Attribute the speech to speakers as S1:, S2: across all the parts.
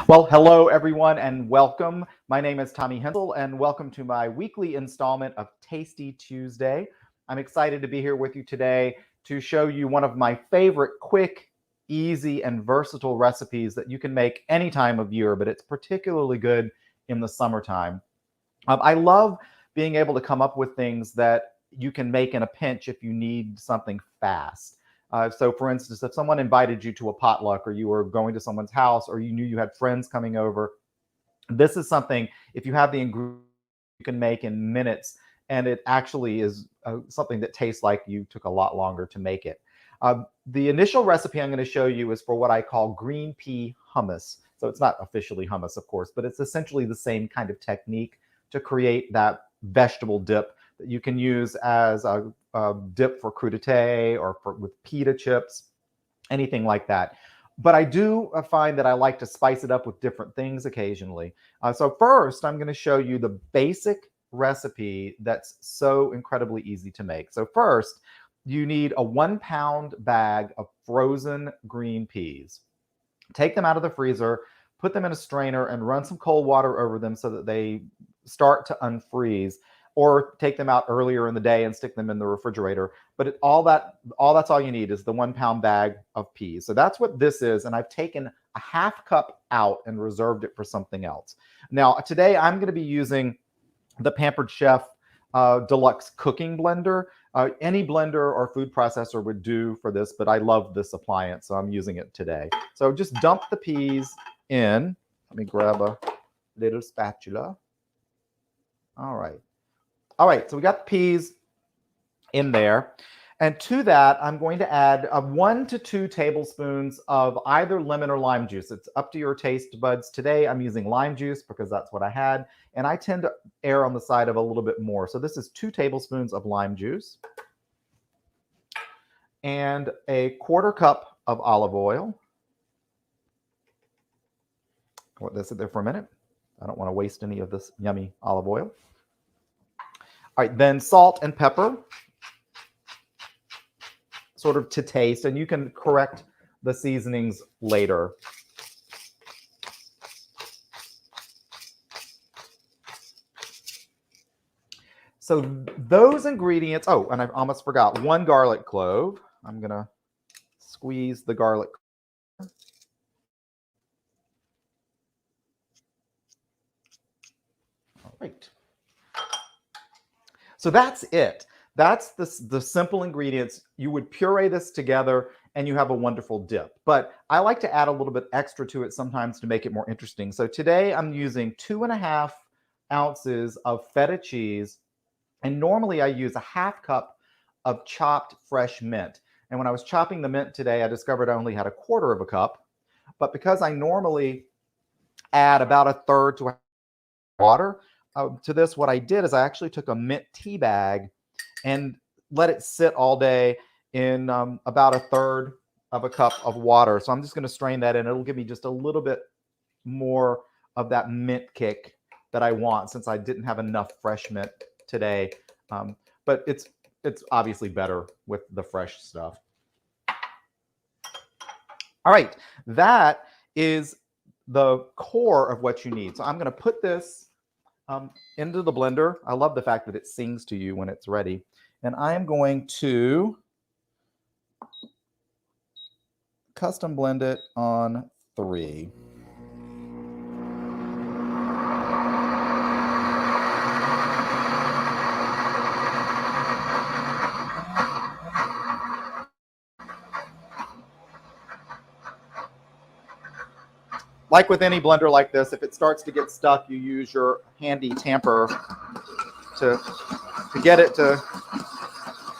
S1: Well, hello everyone and welcome. My name is Tommy Hensel and welcome to my weekly installment of Tasty Tuesday. I'm excited to be here with you today to show you one of my favorite quick, easy, and versatile recipes that you can make any time of year, but it's particularly good in the summertime. I love being able to come up with things that you can make in a pinch if you need something fast. So for instance, if someone invited you to a potluck or you were going to someone's house or you knew you had friends coming over, this is something, if you have the ingredients, you can make in minutes, and it actually is something that tastes like you took a lot longer to make it. The initial recipe I'm going to show you is for what I call green pea hummus. So it's not officially hummus, of course, but it's essentially the same kind of technique to create that vegetable dip that you can use as a dip for crudité or with pita chips, anything like that. But I do find that I like to spice it up with different things occasionally. So first, I'm going to show you the basic recipe that's so incredibly easy to make. So first, you need a 1-pound bag of frozen green peas. Take them out of the freezer, put them in a strainer, and run some cold water over them so that they start to unfreeze, or take them out earlier in the day and stick them in the refrigerator. But that's all you need is the 1-pound bag of peas. So that's what this is, and I've taken a half cup out and reserved it for something else. Now, today I'm going to be using the Pampered Chef Deluxe Cooking Blender. Any blender or food processor would do for this, but I love this appliance, so I'm using it today. So just dump the peas in. Let me grab a little spatula. All right, so we got the peas in there. And to that, I'm going to add 1 to 2 tablespoons of either lemon or lime juice. It's up to your taste buds. Today, I'm using lime juice because that's what I had. And I tend to err on the side of a little bit more. So this is 2 tablespoons of lime juice and a 1/4 cup of olive oil. I'll let this sit there for a minute. I don't want to waste any of this yummy olive oil. All right, then salt and pepper, sort of to taste, and you can correct the seasonings later. So those ingredients, oh, and I almost forgot, 1 garlic clove. I'm gonna squeeze the garlic. All right. So that's it. That's the simple ingredients. You would puree this together and you have a wonderful dip. But I like to add a little bit extra to it sometimes to make it more interesting. So today I'm using 2.5 ounces of feta cheese. And normally I use a half cup of chopped fresh mint. And when I was chopping the mint today, I discovered I only had 1/4 cup. But because I normally add about 1/3 to water, to this, what I did is I actually took a mint tea bag and let it sit all day in about 1/3 cup of water. So I'm just going to strain that in. It'll give me just a little bit more of that mint kick that I want, since I didn't have enough fresh mint today. But it's obviously better with the fresh stuff. All right, that is the core of what you need. So I'm going to put this into the blender. I love the fact that it sings to you when it's ready. And I am going to custom blend it on 3. Like with any blender like this, if it starts to get stuck, you use your handy tamper to get it to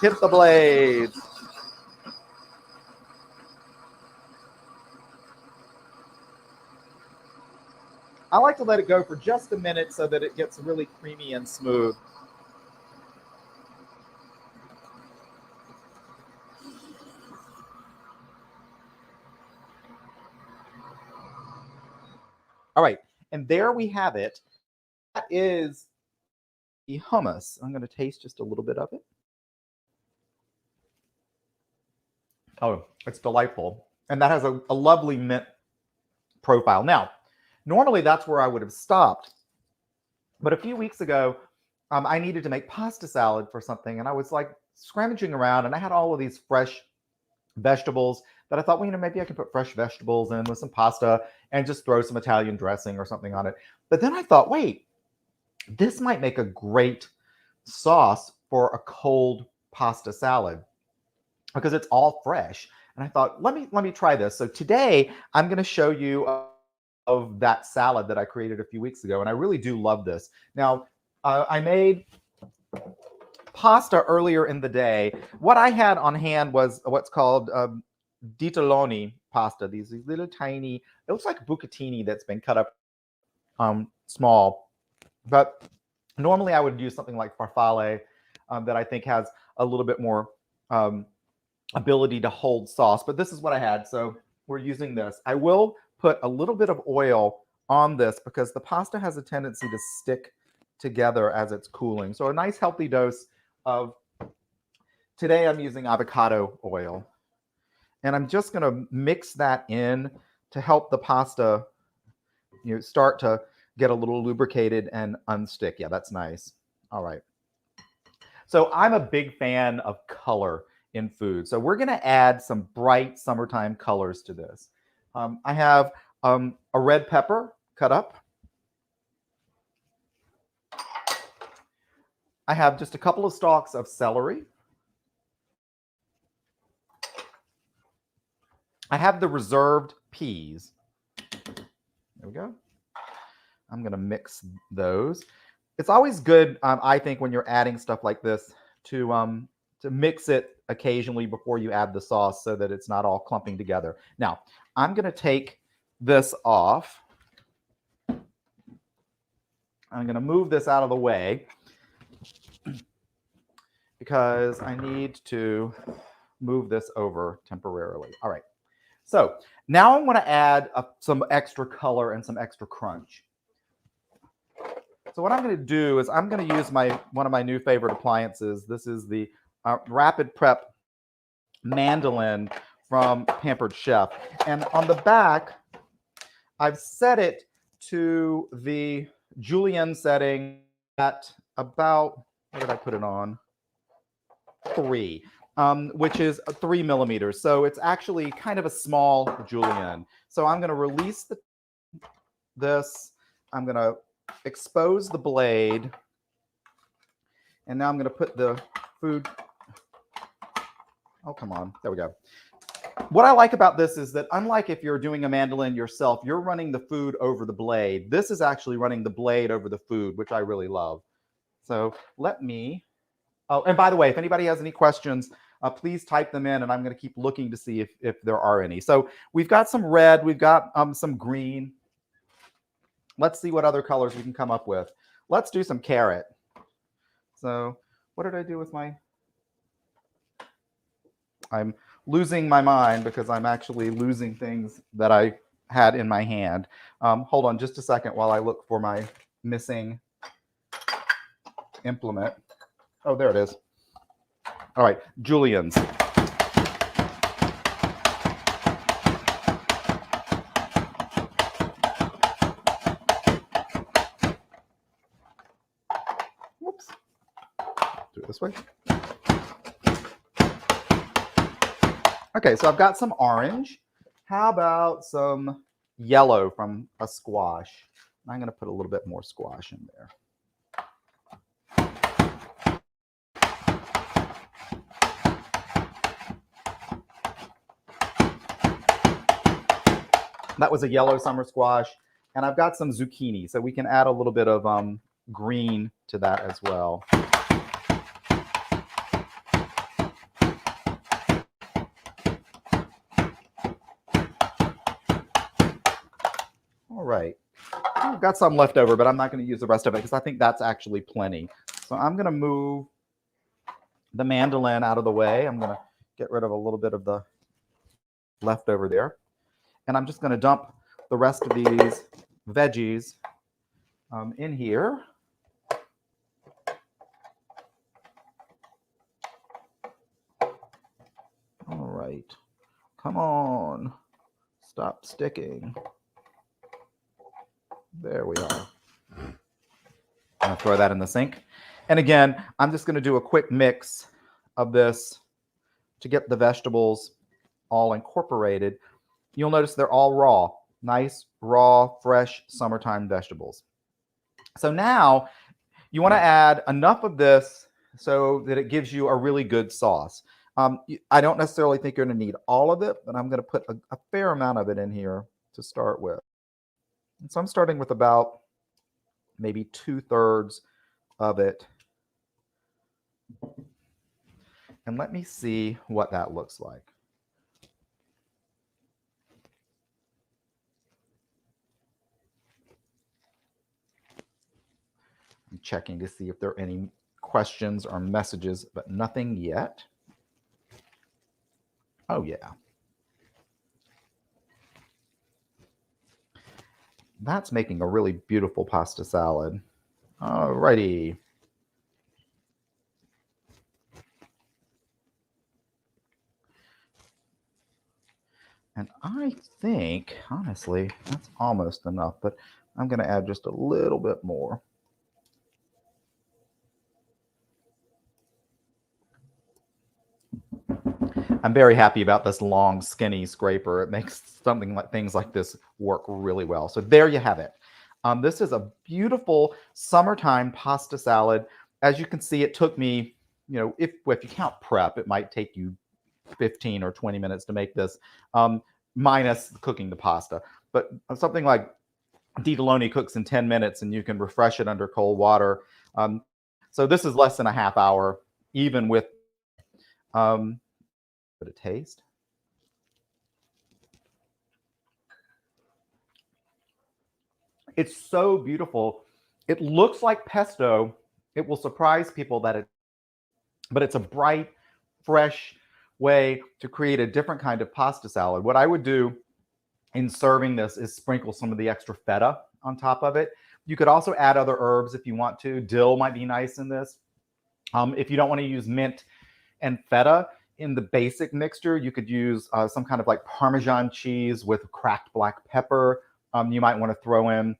S1: hit the blades. I like to let it go for just a minute so that it gets really creamy and smooth. All right, and there we have it. That is the hummus. I'm going to taste just a little bit of it. Oh, it's delightful. And that has a lovely mint profile. Now, Normally, that's where I would have stopped. But a few weeks ago, I needed to make pasta salad for something, and I was like scrummaging around, and I had all of these fresh vegetables that I thought, well, maybe I could put fresh vegetables in with some pasta and just throw some Italian dressing or something on it. But then I thought, wait, this might make a great sauce for a cold pasta salad because it's all fresh. And I thought, let me try this. So today I'm going to show you of that salad that I created a few weeks ago, and I really do love this. Now, I made pasta earlier in the day. What I had on hand was what's called ditaloni pasta. These little tiny, it looks like bucatini that's been cut up small. But normally I would use something like farfalle that I think has a little bit more ability to hold sauce. But this is what I had. So we're using this. I will put a little bit of oil on this because the pasta has a tendency to stick together as it's cooling. So a nice healthy dose of, today I'm using avocado oil. And I'm just going to mix that in to help the pasta, start to get a little lubricated and unstick. Yeah, that's nice. All right. So I'm a big fan of color in food. So we're going to add some bright summertime colors to this. I have a red pepper cut up. I have just a couple of stalks of celery. I have the reserved peas. There we go. I'm going to mix those. It's always good, I think, when you're adding stuff like this to mix it occasionally before you add the sauce so that it's not all clumping together. Now, I'm going to take this off. I'm going to move this out of the way because I need to move this over temporarily. All right. So now I'm going to add some extra color and some extra crunch. So what I'm going to do is I'm going to use one of my new favorite appliances. This is the Rapid Prep mandolin from Pampered Chef. And on the back, I've set it to the julienne setting at about, what did I put it on? 3, which is 3 millimeters. So it's actually kind of a small julienne. So I'm going to release this. I'm going to expose the blade. And now I'm going to put the food. Oh, come on. There we go. What I like about this is that unlike if you're doing a mandolin yourself, you're running the food over the blade. This is actually running the blade over the food, which I really love. So let me, oh, and by the way, if anybody has any questions, please type them in and I'm going to keep looking to see if there are any. So we've got some red, we've got some green. Let's see what other colors we can come up with. Let's do some carrot. So what did I do with I'm losing my mind because I'm actually losing things that I had in my hand. Hold on just a second while I look for my missing implement. Oh, there it is. All right, juliennes. Whoops. Do it this way. Okay, so I've got some orange. How about some yellow from a squash? I'm going to put a little bit more squash in there. That was a yellow summer squash. And I've got some zucchini, so we can add a little bit of green to that as well. All right. I've got some left over, but I'm not going to use the rest of it because I think that's actually plenty. So I'm going to move the mandolin out of the way. I'm going to get rid of a little bit of the leftover there. And I'm just going to dump the rest of these veggies in here. All right. Come on. Stop sticking. There we are. I'm going to throw that in the sink. And again, I'm just going to do a quick mix of this to get the vegetables all incorporated. You'll notice they're all raw, nice, raw, fresh, summertime vegetables. So now you want to add enough of this so that it gives you a really good sauce. I don't necessarily think you're going to need all of it, but I'm going to put a fair amount of it in here to start with. And so I'm starting with about maybe 2/3 of it. And let me see what that looks like. I'm checking to see if there are any questions or messages, but nothing yet. Oh, yeah. That's making a really beautiful pasta salad. All righty. And I think, honestly, that's almost enough, but I'm going to add just a little bit more. I'm very happy about this long, skinny scraper. It makes things like this work really well. So there you have it. This is a beautiful summertime pasta salad. As you can see, it took me, if you count prep, it might take you 15 or 20 minutes to make this, minus cooking the pasta. But something like Ditaloni cooks in 10 minutes and you can refresh it under cold water. So this is less than a half hour, even with a taste. It's so beautiful. It looks like pesto. It will surprise people but it's a bright, fresh way to create a different kind of pasta salad. What I would do in serving this is sprinkle some of the extra feta on top of it. You could also add other herbs if you want to. Dill might be nice in this. If you don't want to use mint and feta in the basic mixture, you could use some kind of like Parmesan cheese with cracked black pepper. You might want to throw in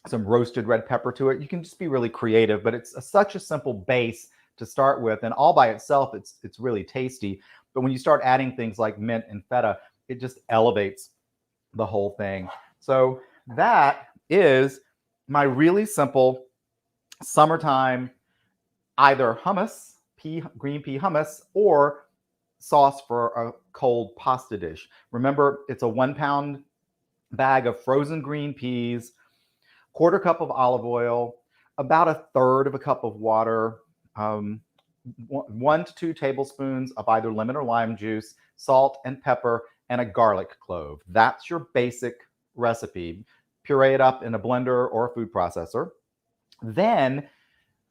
S1: some roasted red pepper to it. You can just be really creative, but it's such a simple base to start with, and all by itself, it's really tasty. But when you start adding things like mint and feta, it just elevates the whole thing. So that is my really simple summertime either hummus, green pea hummus, or sauce for a cold pasta dish. Remember, it's a 1-pound bag of frozen green peas, 1/4 cup of olive oil, about 1/3 of a cup of water, 1 to 2 tablespoons of either lemon or lime juice, salt and pepper, and a garlic clove. That's your basic recipe. Puree it up in a blender or a food processor. Then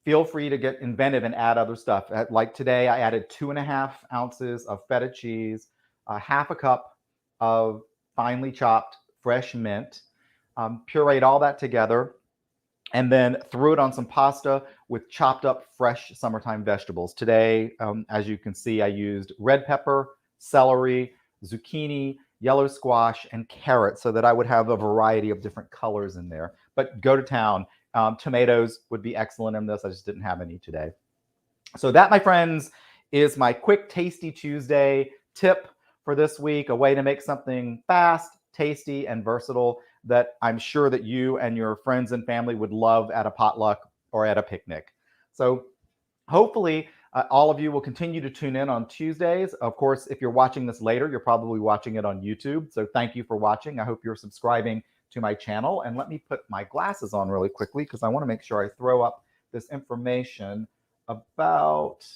S1: feel free to get inventive and add other stuff. Like today, I added 2.5 ounces of feta cheese, 1/2 cup of finely chopped fresh mint, pureed all that together, and then threw it on some pasta with chopped up fresh summertime vegetables. Today, as you can see, I used red pepper, celery, zucchini, yellow squash, and carrots so that I would have a variety of different colors in there. But go to town. Tomatoes would be excellent in this. I just didn't have any today. So that, my friends, is my quick Tasty Tuesday tip for this week, a way to make something fast, tasty, and versatile that I'm sure that you and your friends and family would love at a potluck or at a picnic. So hopefully all of you will continue to tune in on Tuesdays. Of course, if you're watching this later, you're probably watching it on YouTube. So thank you for watching. I hope you're subscribing to my channel. And let me put my glasses on really quickly because I want to make sure I throw up this information about,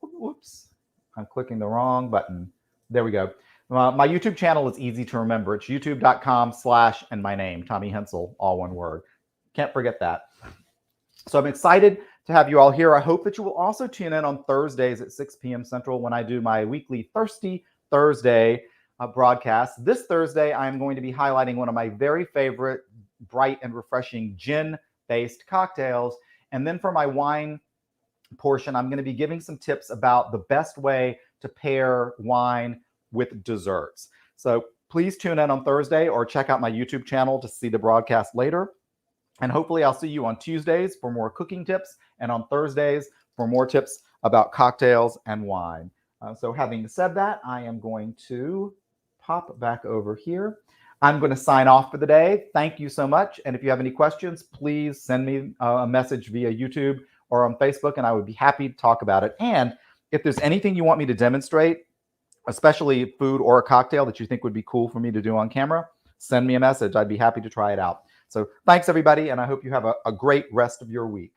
S1: whoops, I'm clicking the wrong button. There we go. My YouTube channel is easy to remember. It's youtube.com/ and my name, Tommy Hensel, all one word. Can't forget that. So I'm excited to have you all here. I hope that you will also tune in on Thursdays at 6 p.m. Central when I do my weekly Thirsty Thursday broadcast. This Thursday, I'm going to be highlighting one of my very favorite bright and refreshing gin-based cocktails. And then for my wine portion, I'm going to be giving some tips about the best way to pair wine with desserts. So please tune in on Thursday or check out my YouTube channel to see the broadcast later. And hopefully I'll see you on Tuesdays for more cooking tips and on Thursdays for more tips about cocktails and wine. So having said that, I am going to pop back over here. I'm going to sign off for the day. Thank you so much. And if you have any questions, please send me a message via YouTube or on Facebook, and I would be happy to talk about it. And if there's anything you want me to demonstrate, especially food or a cocktail that you think would be cool for me to do on camera, send me a message. I'd be happy to try it out. So thanks, everybody, and I hope you have a great rest of your week.